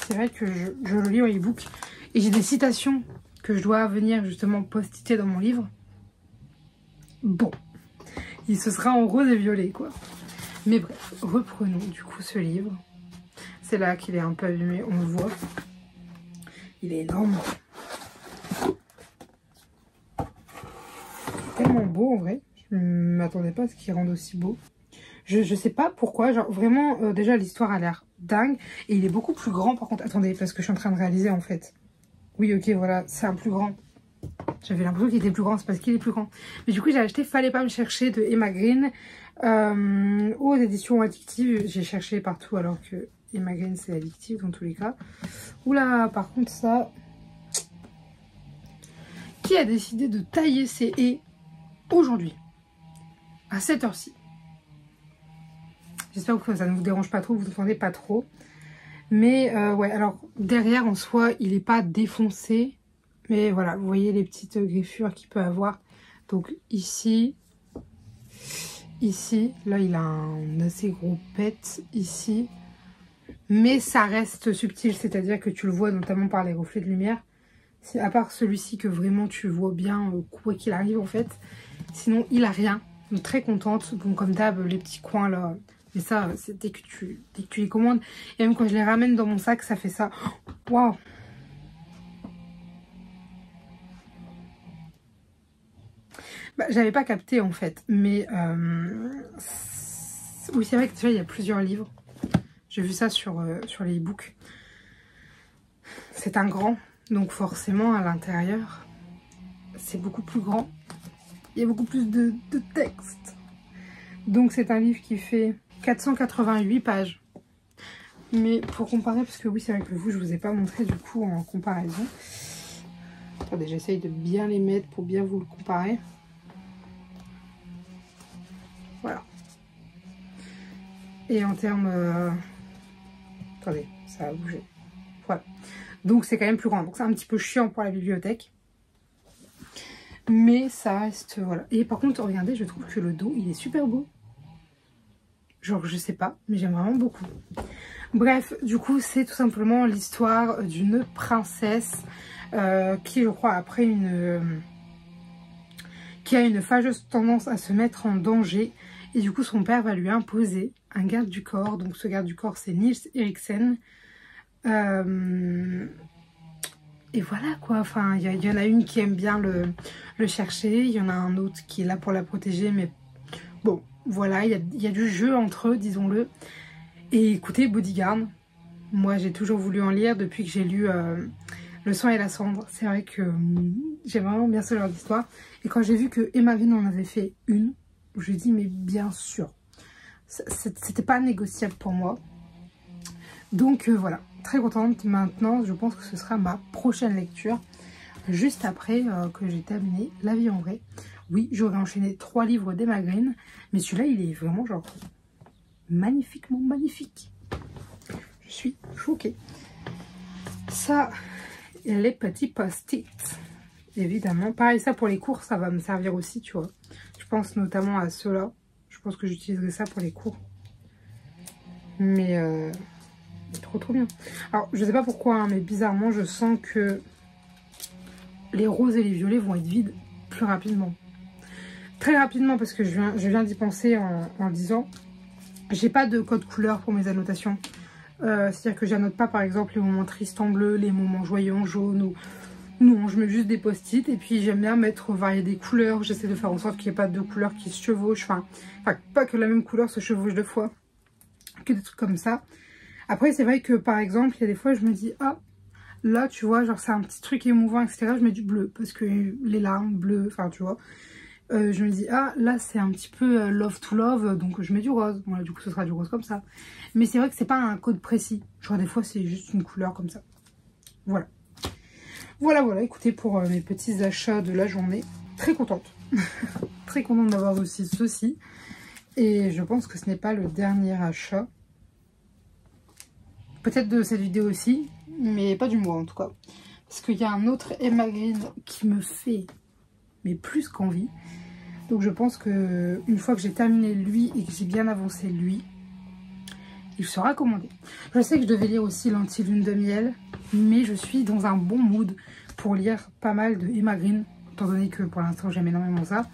c'est vrai que je le lis en e-book et j'ai des citations que je dois venir justement post-iter dans mon livre. Bon, ce sera en rose et violet, quoi. Mais bref, reprenons du coup ce livre. C'est là qu'il est un peu abîmé, on le voit. Il est énorme. Tellement beau en vrai. Je ne m'attendais pas à ce qu'il rende aussi beau. Je sais pas pourquoi, genre vraiment, déjà l'histoire a l'air dingue. Et il est beaucoup plus grand par contre. Attendez, parce que je suis en train de réaliser en fait. Oui, ok, voilà, c'est un plus grand. J'avais l'impression qu'il était plus grand, c'est parce qu'il est plus grand. Mais du coup, j'ai acheté Fallait pas me chercher de Emma Green aux éditions addictives. J'ai cherché partout alors que Emma Green c'est addictif dans tous les cas. Oula, par contre ça... Qui a décidé de tailler ses haies aujourd'hui à cette heure-ci? J'espère que ça ne vous dérange pas trop, vous entendez pas trop. Mais ouais, alors derrière en soi, il n'est pas défoncé. Mais voilà, vous voyez les petites griffures qu'il peut avoir. Donc ici, là il a un assez gros pet ici. Mais ça reste subtil, c'est-à-dire que tu le vois notamment par les reflets de lumière. C'est à part celui-ci que vraiment tu vois bien quoi qu'il arrive en fait. Sinon il a rien. Donc très contente. Bon comme d'hab les petits coins là. Mais ça c'est dès que tu les commandes. Et même quand je les ramène dans mon sac ça fait ça. Waouh. Bah, j'avais pas capté en fait. Mais oui c'est vrai que déjà il y a plusieurs livres. J'ai vu ça sur les e-books. C'est un grand. Donc forcément à l'intérieur, c'est beaucoup plus grand. Il y a beaucoup plus de texte. Donc c'est un livre qui fait 488 pages. Mais pour comparer, parce que oui c'est vrai que vous, je vous ai pas montré du coup en comparaison. Attendez, j'essaye de bien les mettre pour bien vous le comparer. Voilà. Et en termes... Attendez, ça a bougé. Voilà. Donc c'est quand même plus grand. Donc c'est un petit peu chiant pour la bibliothèque. Mais ça reste... Voilà. Et par contre, regardez, je trouve que le dos, il est super beau. Genre, je sais pas, mais j'aime vraiment beaucoup. Bref, du coup, c'est tout simplement l'histoire d'une princesse qui, je crois, après qui a une fâcheuse tendance à se mettre en danger. Et du coup, son père va lui imposer un garde du corps. Donc ce garde du corps, c'est Nils Eriksen. Et voilà quoi, enfin il y en a une qui aime bien le chercher, il y en a un autre qui est là pour la protéger, mais bon voilà, il y a du jeu entre eux, disons-le. Et écoutez, Bodyguard, moi j'ai toujours voulu en lire depuis que j'ai lu Le sang et la cendre. C'est vrai que j'aime vraiment bien ce genre d'histoire. Et quand j'ai vu que Emma Green en avait fait une, je lui ai dit mais bien sûr, c'était pas négociable pour moi. Donc voilà, très contente. Maintenant, je pense que ce sera ma prochaine lecture. Juste après que j'ai terminé La vie en vrai. Oui, j'aurais enchaîné 3 livres d'Emma Green. Mais celui-là, il est vraiment genre magnifiquement magnifique. Je suis choquée. Ça, et les petits post-it. Évidemment. Pareil, ça pour les cours, ça va me servir aussi, tu vois. Je pense notamment à ceux-là. Je pense que j'utiliserai ça pour les cours. Mais... trop bien. Alors je sais pas pourquoi hein, mais bizarrement je sens que les roses et les violets vont être vides plus rapidement. Très rapidement parce que je viens d'y penser en disant j'ai pas de code couleur pour mes annotations. C'est-à-dire que j'annote pas par exemple les moments tristes en bleu, les moments joyeux en jaune ou... Non, je mets juste des post-it et puis j'aime bien mettre varier des couleurs. J'essaie de faire en sorte qu'il n'y ait pas de couleurs qui se chevauchent. Enfin, pas que la même couleur se chevauche 2 fois. Que des trucs comme ça. Après, c'est vrai que, par exemple, il y a des fois, je me dis, ah, là, tu vois, genre, c'est un petit truc émouvant, etc. Je mets du bleu, parce que les larmes, bleu, enfin, tu vois. Je me dis, ah, là, c'est un petit peu love to love, donc je mets du rose. Voilà, du coup, ce sera du rose comme ça. Mais c'est vrai que c'est pas un code précis. Genre, des fois, c'est juste une couleur comme ça. Voilà. Voilà, écoutez, pour mes petits achats de la journée. Très contente. Très contente d'avoir aussi ceci. Et je pense que ce n'est pas le dernier achat. Peut-être de cette vidéo aussi, mais pas du mois en tout cas. Parce qu'il y a un autre Emma Green qui me fait mais plus qu'envie. Donc je pense que une fois que j'ai terminé lui et que j'ai bien avancé lui, il sera commandé. Je sais que je devais lire aussi l'Anti-Lune de miel, mais je suis dans un bon mood pour lire pas mal de Emma Green, étant donné que pour l'instant j'aime énormément ça.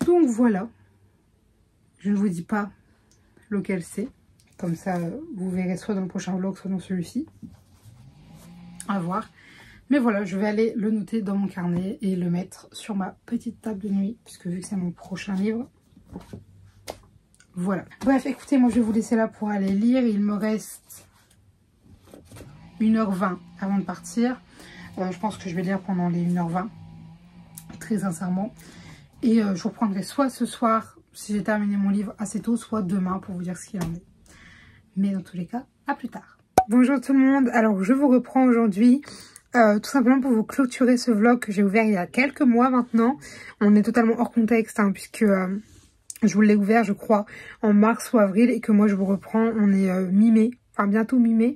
Donc voilà, je ne vous dis pas lequel c'est, comme ça vous verrez soit dans le prochain vlog, soit dans celui-ci, à voir. Mais voilà, je vais aller le noter dans mon carnet et le mettre sur ma petite table de nuit, puisque vu que c'est mon prochain livre, voilà. Bref, écoutez, moi je vais vous laisser là pour aller lire. Il me reste 1h20 avant de partir. Je pense que je vais lire pendant les 1h20, très sincèrement. Et je vous reprendrai soit ce soir, si j'ai terminé mon livre assez tôt, soit demain pour vous dire ce qu'il en est. Mais dans tous les cas, à plus tard. Bonjour tout le monde, alors je vous reprends aujourd'hui. Tout simplement pour vous clôturer ce vlog que j'ai ouvert il y a quelques mois maintenant. On est totalement hors contexte hein, puisque je vous l'ai ouvert je crois en mars ou avril et que moi je vous reprends, on est mi-mai, enfin bientôt mi-mai.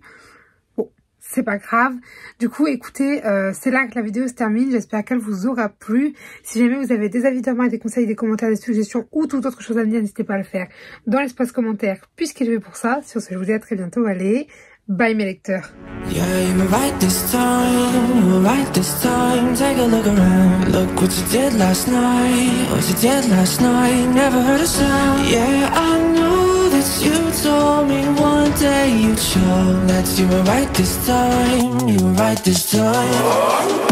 Bon, c'est pas grave. Du coup écoutez, c'est là que la vidéo se termine, j'espère qu'elle vous aura plu. Si jamais vous avez des avis de moi, des conseils, des commentaires, des suggestions ou toute autre chose à me dire, n'hésitez pas à le faire dans l'espace commentaire puisqu'il est fait pour ça. Sur ce je vous dis à très bientôt, allez, bye mes lecteurs. Yeah, you were right this time, you were right this time. Take a look around, look what you did last night. What you did last night, never heard a sound. Yeah, I know that you told me one day you'd show that you were right this time, you were right this time.